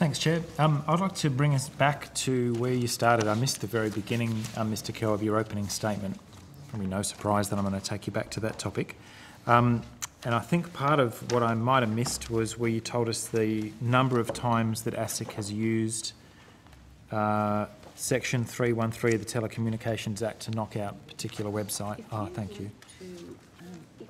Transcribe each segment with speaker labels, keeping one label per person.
Speaker 1: Thanks, Chair. I'd like to bring us back to where you started. I missed the very beginning, Mr Kerr, of your opening statement. Probably no surprise that I'm going to take you back to that topic. And I think part of what I might have missed was where you told us the number of times that ASIC has used Section 313 of the Telecommunications Act to knock out a particular website. Thank you.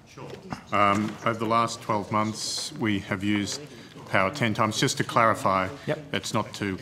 Speaker 2: Sure. Over the last 12 months, we have used power 10 times. Just to clarify, it's not to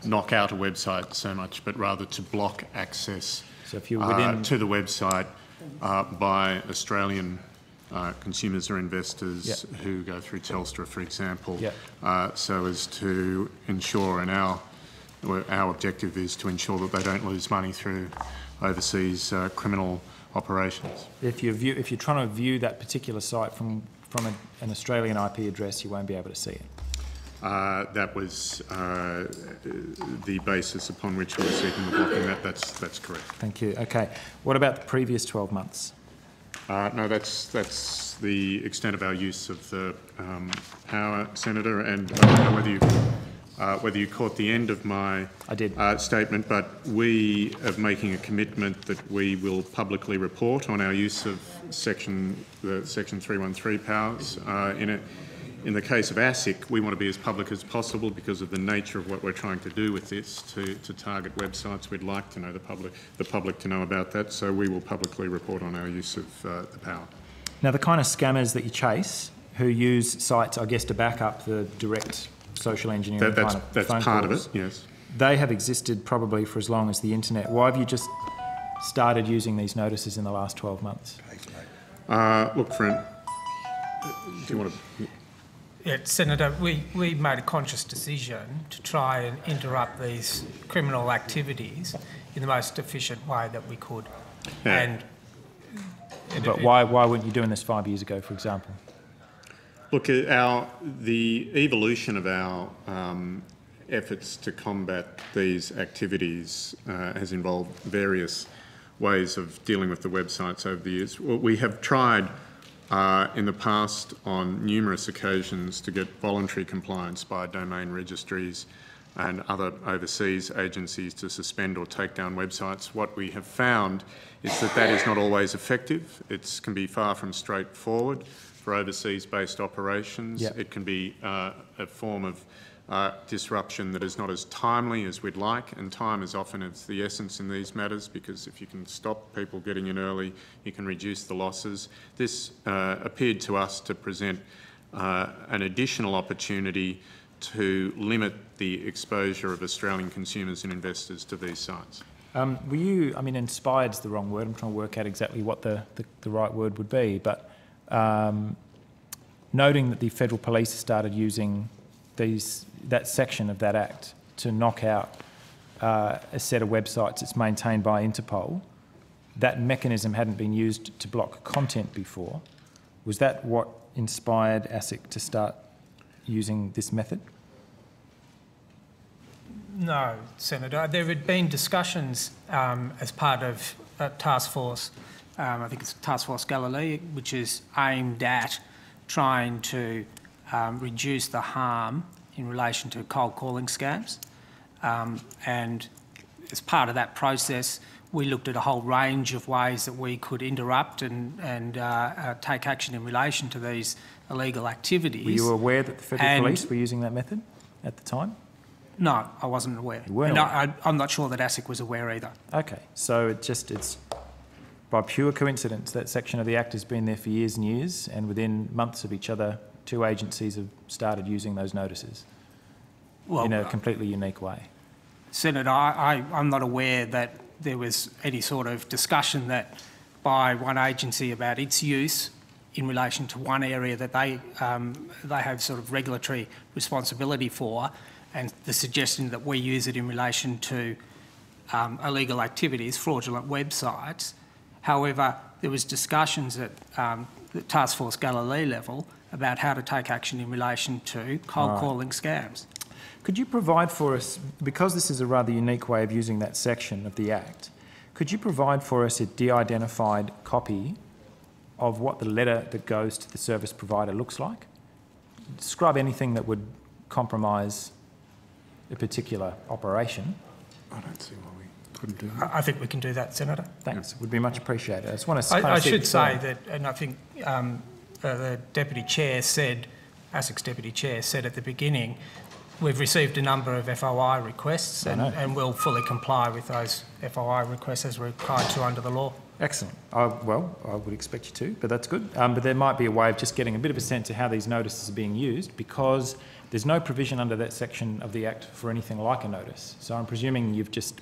Speaker 2: knock out a website so much, but rather to block access to the website by Australian consumers or investors who go through Telstra, for example, so as to ensure, and our objective is to ensure that they don't lose money through overseas criminal operations.
Speaker 1: If you're trying to view that particular site from an Australian IP address, you won't be able to see it.
Speaker 2: That was the basis upon which we were seeking the blocking. That's correct.
Speaker 1: Thank you. Okay. What about the previous 12 months?
Speaker 2: No, that's the extent of our use of the power, Senator. And I don't know whether you caught the end of my statement, but we are making a commitment that we will publicly report on our use of Section 313 powers. In the case of ASIC, we want to be as public as possible because of the nature of what we're trying to do with this, to target websites. We'd like to know the public to know about that, so we will publicly report on our use of the power.
Speaker 1: Now, the kind of scammers that you chase, who use sites, I guess, to back up the direct social engineering kind of
Speaker 2: that's
Speaker 1: phone
Speaker 2: part
Speaker 1: calls,
Speaker 2: of it, yes.
Speaker 1: They have existed probably for as long as the internet. Why have you just started using these notices in the last 12 months?
Speaker 2: Look, friend, do you want to...
Speaker 3: Yeah, Senator, we made a conscious decision to try and interrupt these criminal activities in the most efficient way that we could.
Speaker 2: Yeah.
Speaker 1: But why weren't you doing this 5 years ago, for example?
Speaker 2: Look, the evolution of our efforts to combat these activities has involved various ways of dealing with the websites over the years. We have tried in the past on numerous occasions to get voluntary compliance by domain registries and other overseas agencies to suspend or take down websites. What we have found is that is not always effective. It can be far from straightforward for overseas-based operations. It can be a form of disruption that is not as timely as we'd like, and time is often the essence in these matters, because if you can stop people getting in early, you can reduce the losses. This appeared to us to present an additional opportunity to limit the exposure of Australian consumers and investors to these sites.
Speaker 1: Were you, I mean, inspired's the wrong word, I'm trying to work out exactly what the right word would be, but noting that the Federal Police started using that section of that Act to knock out a set of websites that's maintained by Interpol, that mechanism hadn't been used to block content before. Was that what inspired ASIC to start using this method?
Speaker 3: No, Senator. There had been discussions as part of a task force, I think it's Task Force Galilee, which is aimed at trying to reduce the harm in relation to cold calling scams. And as part of that process, we looked at a whole range of ways that we could interrupt and take action in relation to these illegal activities.
Speaker 1: Were you aware that the Federal Police were using that method at the time?
Speaker 3: No, I wasn't aware.
Speaker 1: You weren't aware?
Speaker 3: I'm not sure that ASIC was aware either.
Speaker 1: Okay, so it's by pure coincidence that section of the Act has been there for years and years, and within months of each other, two agencies have started using those notices in a completely unique way.
Speaker 3: Senator, I'm not aware that there was any sort of discussion that by one agency about its use in relation to one area that they have sort of regulatory responsibility for, and the suggestion that we use it in relation to illegal activities, fraudulent websites. However, there was discussions at the Task Force Galilee level about how to take action in relation to cold calling scams.
Speaker 1: Could you provide for us, because this is a rather unique way of using that section of the Act, could you provide for us a de-identified copy of what the letter that goes to the service provider looks like? Describe anything that would compromise a particular operation.
Speaker 2: I don't see why we couldn't do that.
Speaker 3: I think we can do that, Senator.
Speaker 1: Thanks. Would be much appreciated. I just want to.
Speaker 3: I should say that, and I think the Deputy Chair said, ASIC's Deputy Chair said at the beginning, we've received a number of FOI requests and we'll fully comply with those FOI requests as required to under the law.
Speaker 1: Excellent. Well, I would expect you to, but that's good. But there might be a way of just getting a bit of a sense of how these notices are being used, because there's no provision under that section of the Act for anything like a notice. So I'm presuming you've just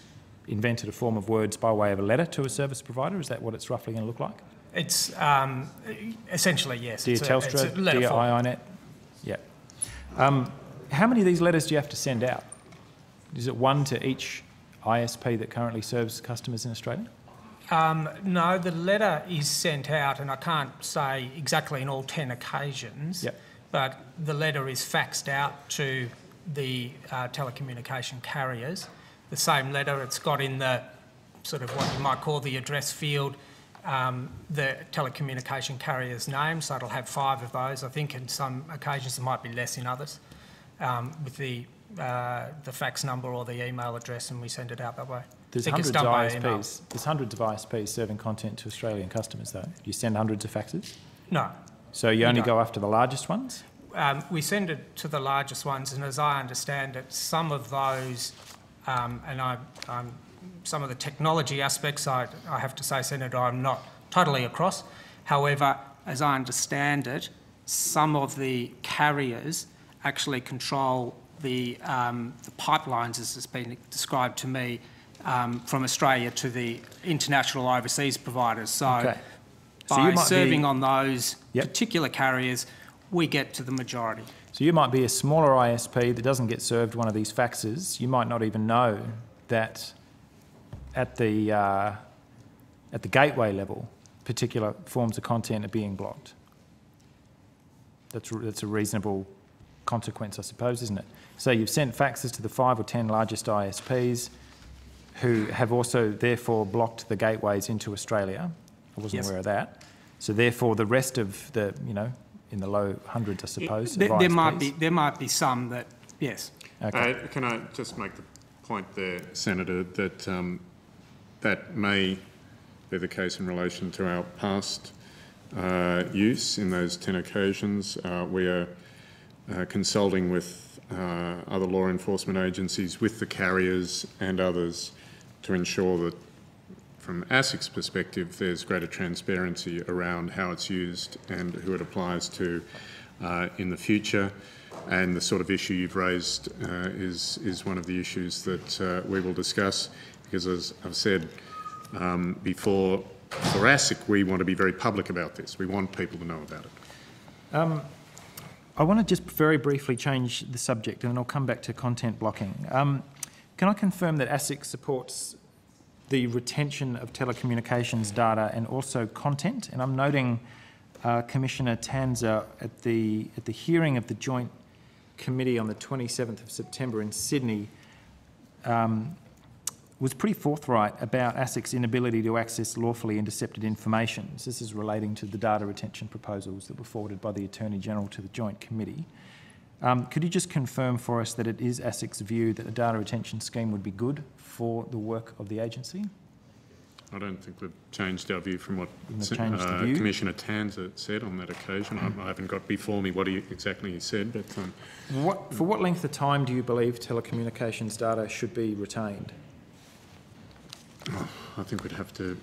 Speaker 1: invented a form of words by way of a letter to a service provider. Is that what it's roughly going to look like?
Speaker 3: It's essentially, yes.
Speaker 1: Dear Telstra, dear IINet? Yeah. How many of these letters do you have to send out? Is it one to each ISP that currently serves customers in Australia?
Speaker 3: No, the letter is sent out, and I can't say exactly in all 10 occasions, but the letter is faxed out to the telecommunication carriers. The same letter, it's got in the sort of what you might call the address field, the telecommunication carrier's name, so it'll have 5 of those. I think in some occasions it might be less in others, with the fax number or the email address, and we send it out that way.
Speaker 1: There's hundreds of ISPs. There's hundreds of ISPs serving content to Australian customers, though. Do you send hundreds of faxes?
Speaker 3: No.
Speaker 1: So you only go after the largest ones?
Speaker 3: We send it to the largest ones, and as I understand it, some of those, some of the technology aspects, I have to say, Senator, I'm not totally across. However, as I understand it, some of the carriers actually control the pipelines, as it's been described to me, from Australia to the international overseas providers. So by serving on those particular carriers, we get to the majority.
Speaker 1: So you might be a smaller ISP that doesn't get served one of these faxes. You might not even know that at the gateway level, particular forms of content are being blocked. That's a reasonable consequence, I suppose, isn't it? So you've sent faxes to the 5 or 10 largest ISPs, who have also therefore blocked the gateways into Australia. I wasn't aware of that. So therefore the rest of the, in the low hundreds, I suppose,
Speaker 3: there might be some that, yes.
Speaker 2: Okay. Can I just make the point there, Senator, that that may be the case in relation to our past use in those 10 occasions. We are consulting with other law enforcement agencies, with the carriers and others, to ensure that, from ASIC's perspective, there's greater transparency around how it's used and who it applies to in the future. And the sort of issue you've raised is one of the issues that we will discuss, because, as I've said before, for ASIC, we want to be very public about this. We want people to know about it.
Speaker 1: I want to just very briefly change the subject, and then I'll come back to content blocking. Can I confirm that ASIC supports the retention of telecommunications data and also content? And I'm noting Commissioner Tanzer at the hearing of the Joint Committee on the 27th of September in Sydney was pretty forthright about ASIC's inability to access lawfully intercepted information. So this is relating to the data retention proposals that were forwarded by the Attorney-General to the Joint Committee. Could you just confirm for us that it is ASIC's view that a data retention scheme would be good for the work of the agency?
Speaker 2: I don't think we've changed our view from what Commissioner Tanzer said on that occasion. I haven't got before me what exactly he said, but...
Speaker 1: For what length of time do you believe telecommunications data should be retained?
Speaker 2: I think we'd have to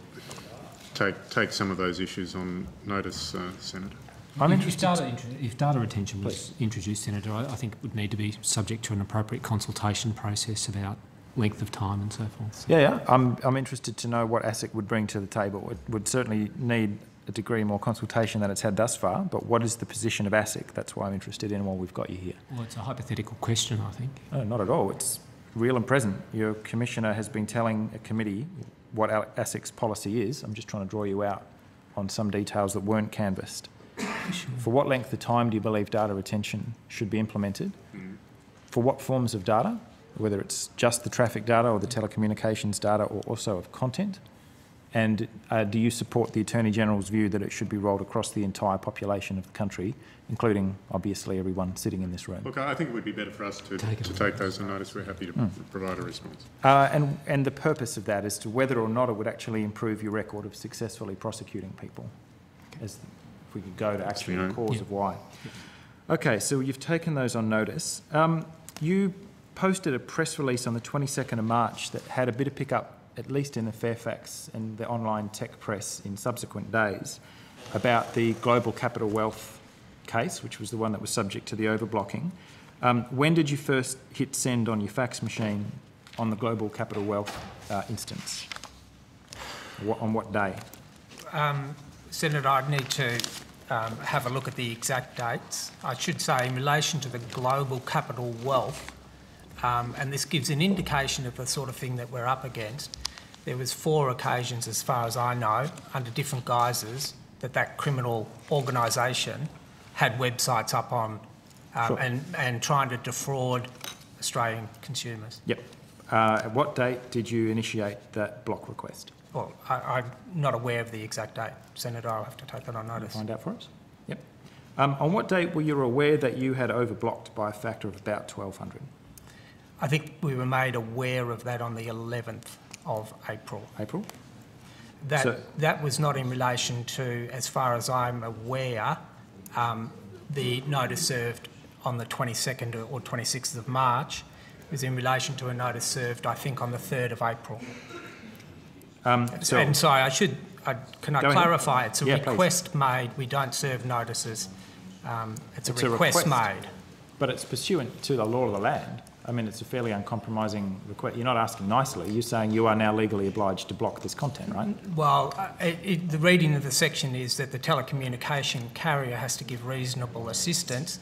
Speaker 2: take some of those issues on notice, Senator.
Speaker 4: If data retention was introduced, Senator, I think it would need to be subject to an appropriate consultation process about length of time and so forth.
Speaker 1: Yeah. I'm interested to know what ASIC would bring to the table. It would certainly need a degree more consultation than it's had thus far, but what is the position of ASIC? That's why I'm interested in while we've got you here.
Speaker 4: Well, it's a hypothetical question, I think.
Speaker 1: No, not at all. It's real and present. Your Commissioner has been telling a committee what ASIC's policy is. I'm just trying to draw you out on some details that weren't canvassed. Sure. For what length of time do you believe data retention should be implemented? For what forms of data, whether it's just the traffic data or the telecommunications data or also of content? And do you support the Attorney-General's view that it should be rolled across the entire population of the country, including, obviously, everyone sitting in this room?
Speaker 2: Look, I think it would be better for us to take those on notice. We're happy to provide a response.
Speaker 1: And the purpose of that is to whether or not it would actually improve your record of successfully prosecuting people, as if we could go to actually the cause of why. Okay, so you've taken those on notice. You posted a press release on the 22nd of March that had a bit of pickup, at least in the Fairfax and the online tech press in subsequent days, about the Global Capital Wealth case, which was the one that was subject to the overblocking. When did you first hit send on your fax machine on the Global Capital Wealth instance? On what day?
Speaker 3: Senator, I'd need to have a look at the exact dates. I should say, in relation to the Global Capital Wealth, and this gives an indication of the sort of thing that we're up against. There was 4 occasions, as far as I know, under different guises, that criminal organisation had websites up on and trying to defraud Australian consumers.
Speaker 1: Yep. At what date did you initiate that block request?
Speaker 3: Well, I'm not aware of the exact date, Senator. I'll have to take that on notice.
Speaker 1: Find out for us. Yep. On what date were you aware that you had overblocked by a factor of about 1,200?
Speaker 3: I think we were made aware of that on the 11th of April.
Speaker 1: April?
Speaker 3: That was not in relation to, as far as I'm aware, the notice served on the 22nd or 26th of March. It was in relation to a notice served, I think, on the 3rd of April. And sorry, can I clarify? It's a request made. We don't serve notices. It's a request made.
Speaker 1: But it's pursuant to the law of the land. I mean, it's a fairly uncompromising request. You're not asking nicely. You're saying you are now legally obliged to block this content, right?
Speaker 3: Well, the reading of the section is that the telecommunication carrier has to give reasonable assistance.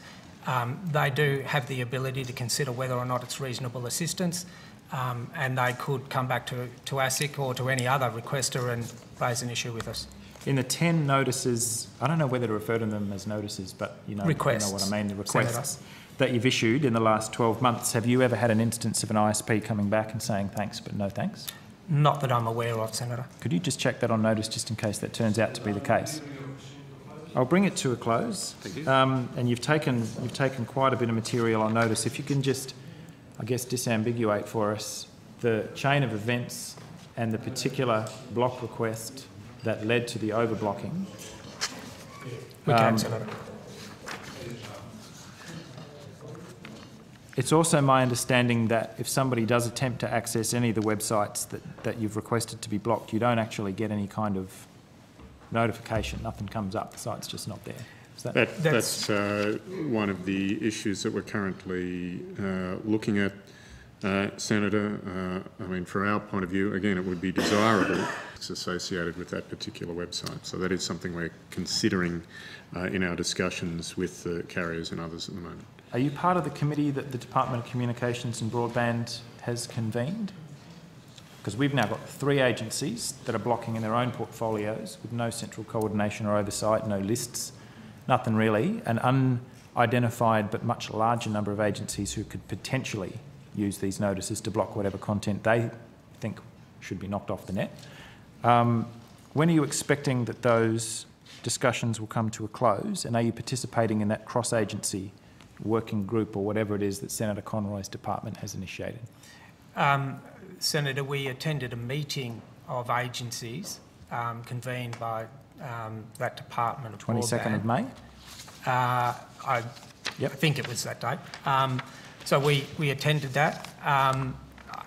Speaker 3: They do have the ability to consider whether or not it's reasonable assistance, and they could come back to ASIC or to any other requester and raise an issue with us.
Speaker 1: In the 10 notices, I don't know whether to refer to them as notices, but you know what I mean, the requests that you've issued in the last 12 months, have you ever had an instance of an ISP coming back and saying thanks but no thanks?
Speaker 3: Not that I'm aware of, Senator.
Speaker 1: Could you just check that on notice just in case that turns out to be the case? I'll bring it to a close.
Speaker 2: Thank you.
Speaker 1: And you've taken quite a bit of material on notice. If you can just, I guess, disambiguate for us the chain of events and the particular block request that led to the overblocking.
Speaker 3: We can, Senator.
Speaker 1: It's also my understanding that if somebody does attempt to access any of the websites that you've requested to be blocked, you don't actually get any kind of notification. Nothing comes up. The site's just not there.
Speaker 2: That's one of the issues that we're currently looking at, Senator. I mean, from our point of view, again, it would be desirable it's associated with that particular website. So that is something we're considering in our discussions with the carriers and others at the moment.
Speaker 1: Are you part of the committee that the Department of Communications and Broadband has convened? Because we've now got 3 agencies that are blocking in their own portfolios with no central coordination or oversight, no lists, nothing really, an unidentified but much larger number of agencies who could potentially use these notices to block whatever content they think should be knocked off the net. When are you expecting that those discussions will come to a close, and are you participating in that cross-agency working group or whatever it is that Senator Conroy's department has initiated?
Speaker 3: Senator, we attended a meeting of agencies convened by that department of
Speaker 1: 22nd of May?
Speaker 3: I think it was that date. So we attended that.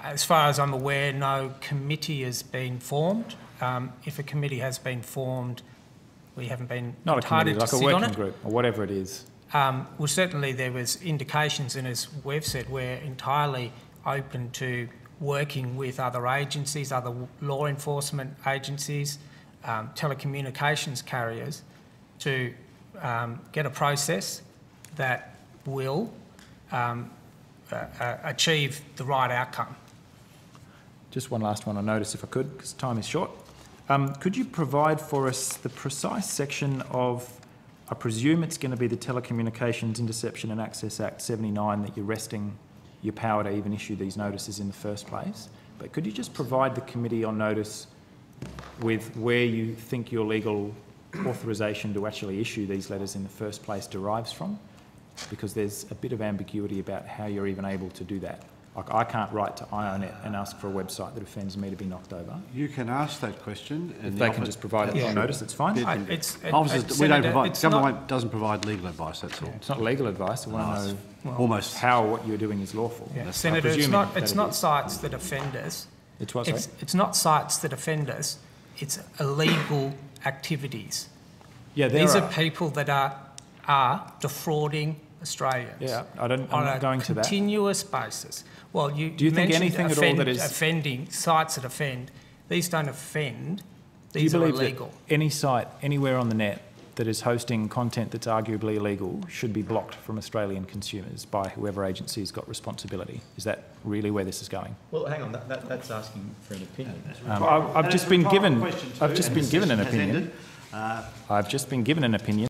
Speaker 3: As far as I'm aware, no committee has been formed. If a committee has been formed, we haven't been
Speaker 1: not a committee, like a working group or whatever it is.
Speaker 3: Well, certainly there was indications, and as we've said, we're entirely open to working with other agencies, other law enforcement agencies, telecommunications carriers, to get a process that will achieve the right outcome.
Speaker 1: Just one last one on notice, if I could, because time is short. Could you provide for us the precise section of, I presume it's going to be the Telecommunications Interception and Access Act 79 that you're resting your power to even issue these notices in the first place, but could you just provide the committee on notice with where you think your legal authorisation to actually issue these letters in the first place derives from, because there's a bit of ambiguity about how you're even able to do that. Like, I can't write to IONET and ask for a website that offends me to be knocked over.
Speaker 5: You can ask that question.
Speaker 1: If they can just provide it on notice, it's fine.
Speaker 5: Government doesn't provide legal advice, that's all.
Speaker 1: It's not legal advice. I want to know
Speaker 5: almost
Speaker 1: how what you're doing is lawful.
Speaker 3: Yeah. Senator, it's not sites that offend us.
Speaker 1: It's what, sorry?
Speaker 3: It's not sites that offend us. It's illegal activities.
Speaker 1: Yeah,
Speaker 3: these are people that are defrauding Australians.
Speaker 1: Yeah, I'm not going to that.
Speaker 3: On a continuous basis. Well, do
Speaker 1: you think anything at all that is
Speaker 3: offending sites that offend? These don't offend. These
Speaker 1: are illegal.
Speaker 3: Do you believe that
Speaker 1: any site anywhere on the net that is hosting content that's arguably illegal should be blocked from Australian consumers by whoever agency's got responsibility? Is that really where this is going?
Speaker 6: Well, hang on. That's asking for an opinion.
Speaker 1: I've just been given an opinion. I've just been given an opinion.